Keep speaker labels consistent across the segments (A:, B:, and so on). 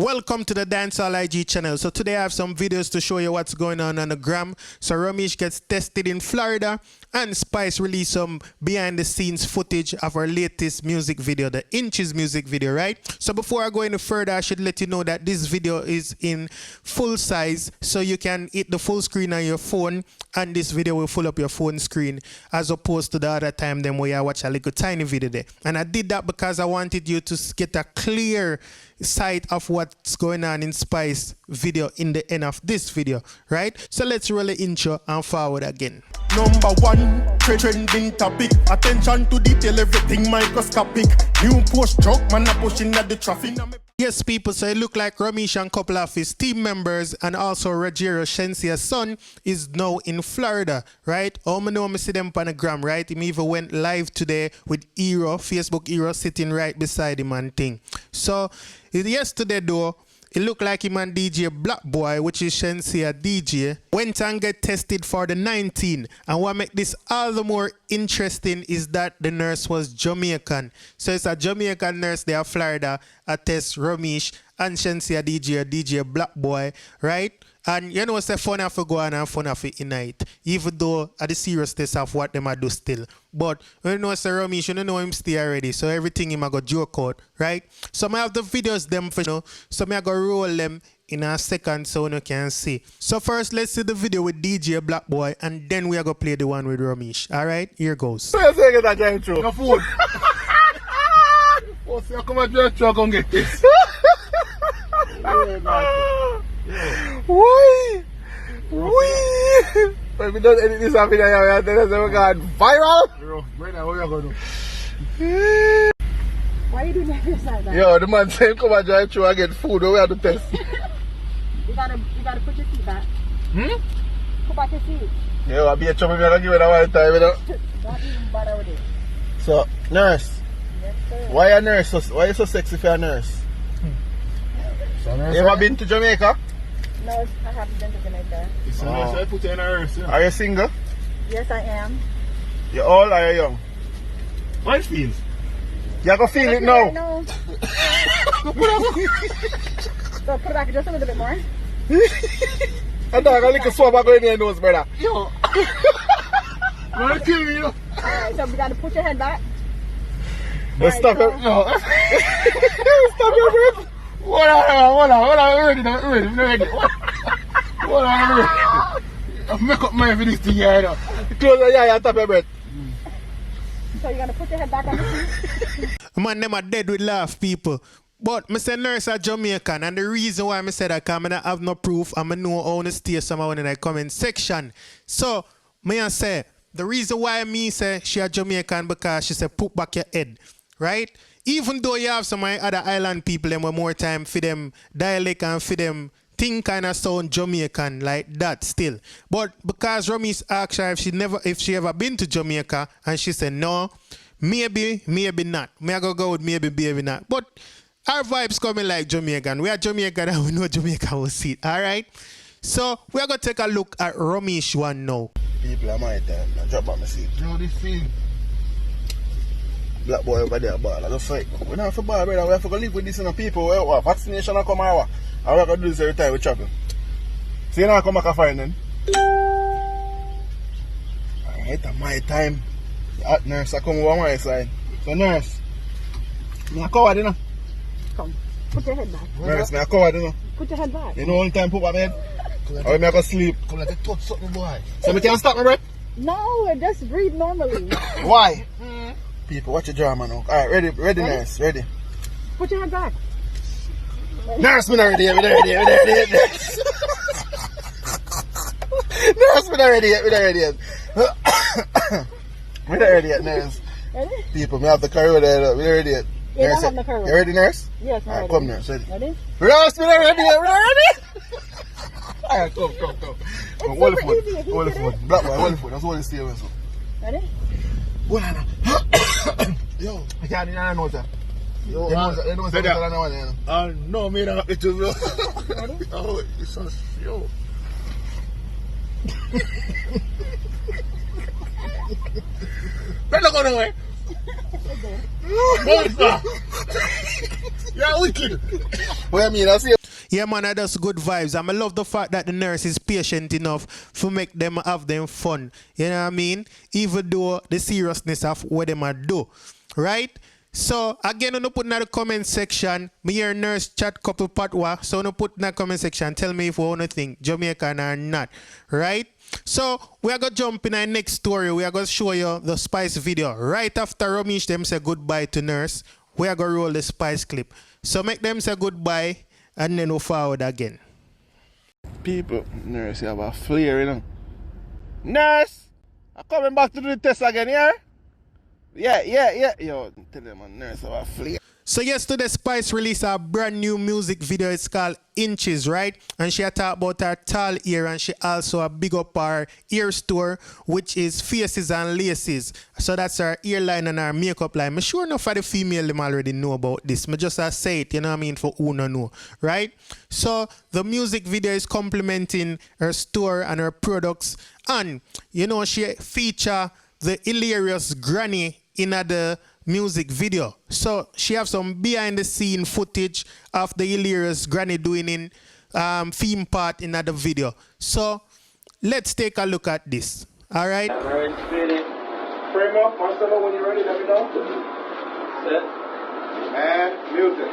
A: Welcome to the Dancehall IG channel. So today I have some videos to show you what's going on the gram. So Romeich gets tested in Florida and Spice released some behind the scenes footage of our latest music video, the Inches music video, right? So before I go any further, I should let you know that this video is in full size, so you can hit the full screen on your phone and this video will fill up your phone screen, as opposed to the other time then where I watch a little tiny video there. And I did that because I wanted you to get a clear sight of what's going on in Spice video in the end of this video, right? So let's roll the intro and forward again.
B: Number one, trending topic. Attention to detail, everything microscopic. New post truck, man a pushing at the traffic.
A: Yes, people, so it look like Romeich and a couple of his team members and also Rogerio Shensia's son is now in Florida, right? Oh, I know I see them on the gram, right? He even went live today with Hero, Facebook Hero, sitting right beside him and thing. So yesterday though, it looked like him and DJ Black Boy, which is Shensia DJ, went and get tested for the 19. And what make this all the more interesting is that the nurse was Jamaican. So it's a Jamaican nurse there in Florida, a test Romeich and Shensia DJ, DJ Black Boy, right? And you know it's a fun of go on and fun of it night, even though at the seriousness of what them a do still. But you know it's a Romeich, you know him stay already, so everything him a go joke out, right? So I have the videos them for you know, so I go roll them in a second so you can see. So first let's see the video with DJ Black Boy and then we are gonna play the one with Romeich. Alright, here goes.
B: No food. Oh, see, come and just try and get this. Why? If we don't edit this up in here, then it's going viral. Bro, right now, what are you going to do?
C: Why are you doing that like that?
B: Yo, the man saying come and drive through and get food. We have to test.
C: you gotta put your seat back. Put back your seat.
B: Yo, I'll be a chummy. I'm going to give it a one time, you know.
C: Don't even bother with it.
B: So, nurse.
C: Yes, sir.
B: Why a nurse? Why are you so sexy for a nurse? You ever been to Jamaica?
C: No, I haven't been to Jamaica.
B: It's a nurse. I put you in a nurse. Yeah. Are you single?
C: Yes, I am.
B: You old or you young? How it feels? You gonna feel it now.
C: No. So put it back just a little bit more.
B: I thought I got a little swab going in your nose, brother. Yo. Don't kill me, you know.
C: Alright, so we gotta put your head back.
B: Let's stop it. No. Stop your breath. Hold on, ready. Hold on. I'll make up my for this thing here, you know. Close your eye and tap your breath.
C: So you're gonna put your head back on the seat?
A: Man, them are dead with laugh, people. But I say nurse are Jamaican, and the reason why I say that because I have no proof and I know how to stay someone in the comment section. So, I say, the reason why me say she a Jamaican because she said put back your head, right? Even though you have some other island people them with more time for them dialect and for them thing kind of sound Jamaican like that still. But because Romeich asked her if she ever been to Jamaica and she said no, maybe not. Me I go with maybe not. But our vibes coming like Jamaican. We are Jamaican and we know Jamaica will see it. Alright? So we are gonna take a look at Romeich one now.
B: People are my time. I drop back my seat. You know this thing? Black boy over there, ball. I just fight. We don't have to ball, brother. We have to go live with this in the people. What? Vaccination will come our. I have to do this every time we travel. So you know I come back and find them. Alright, at my time. The hot nurse I come over my side. So nurse, me a coward, you know.
C: Come, put your head back.
B: Nurse, me a coward, you know.
C: Put your head back.
B: You know all the time put my head? Or me I go sleep.
D: Come like a touch something, boy.
B: So me can't stop my breath?
C: No, just breathe normally.
B: Why? People, watch your drama now. Alright, ready nurse, ready.
C: Put your head back.
B: Nurse, me not ready yet, nurse. Nurse, me not ready yet, We not ready yet, nurse.
C: Ready?
B: People, me have the car over there, we not ready yet.
C: Yeah,
B: Nurse,
C: I have the car.
B: you ready, nurse?
C: Yes, I'm ready.
B: Come, nurse, ready.
C: Ready?
B: Nurse, me not ready yet, we not ready. Alright, come. Hold the phone. Black boy, hold the phone. That's what they say.
C: Ready?
B: What on? Yo, I can't do that, no, sir. Yo, they know that. No, me not. It's just. Oh, it's so yo. Better go away. You're wicked. What I mean, I see.
A: Yeah, man, that's good vibes. And I love the fact that the nurse is patient enough to make them have them fun. You know what I mean? Even though the seriousness of what them are do. Right? So, again, I'm put in the comment section, me hear nurse chat couple patwa. So, I'm put in the comment section, tell me if you want to think Jamaican or not. Right? So, we are going to jump in our next story. We are going to show you the Spice video. Right after Romeich them say goodbye to nurse, we are going to roll the Spice clip. So, make them say goodbye. And then we'll forward again.
B: People, nurse, you have a flare, you know. Nurse, I'm coming back to do the test again, yeah? Yeah. Yo, tell them, nurse, have a flare.
A: So yesterday, Spice released a brand new music video. It's called Inches, right? And she talked about her tall ear, and she also a big up her ear store, which is Faces and Laces. So that's her earline and her makeup line. I'm sure enough for the female them already know about this. I just say it, you know what I mean, for who no know, right? So the music video is complementing her store and her products. And, you know, she feature the hilarious granny in the music video. So she have some behind the scene footage of the hilarious granny doing in theme part in the video. So let's take a look at this. All right.
D: Alright, steady. Frame up, Marcelo, when you're ready, let me know. Set. And music.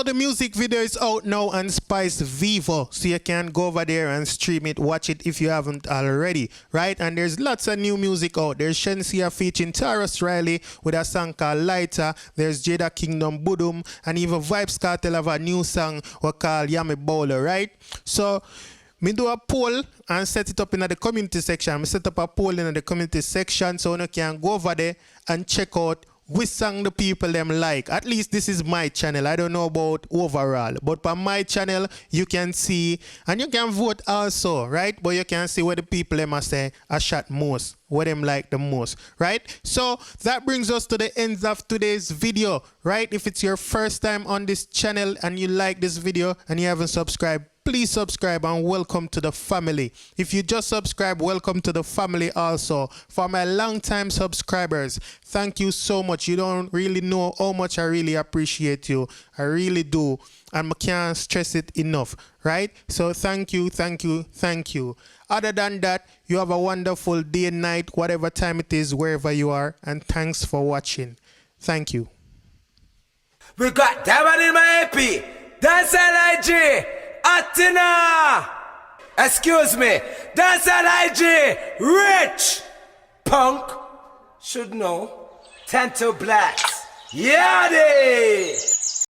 A: The music video is out now on Spice Vivo, so you can go over there and stream it, watch it if you haven't already, right? And there's lots of new music out. There's Shensia featuring Taurus Riley with a song called Lighter. There's Jada Kingdom Budum, and even Vibes Cartel have a new song we call Yami Bowler, right? So me do a poll and set it up in the community section. I set up a poll in the community section so you can go over there and check out which song the people them like. At least this is my channel. I don't know about overall, but on my channel you can see, and you can vote also, right? But you can see what the people them say I shot most, what them like the most, right? So that brings us to the end of today's video, right? If it's your first time on this channel and you like this video and you haven't subscribed, please subscribe and welcome to the family. If you just subscribe, welcome to the family also. For my long-time subscribers, thank you so much. You don't really know how much I really appreciate you. I really do. And I can't stress it enough, right? So thank you, thank you, thank you. Other than that, you have a wonderful day, night, whatever time it is, wherever you are. And thanks for watching. Thank you.
E: We got that one in my AP. Dancehall IG. Atina! Excuse me. Dancehall IG. Rich. Punk. Should know. 10 to blacks. Yadi.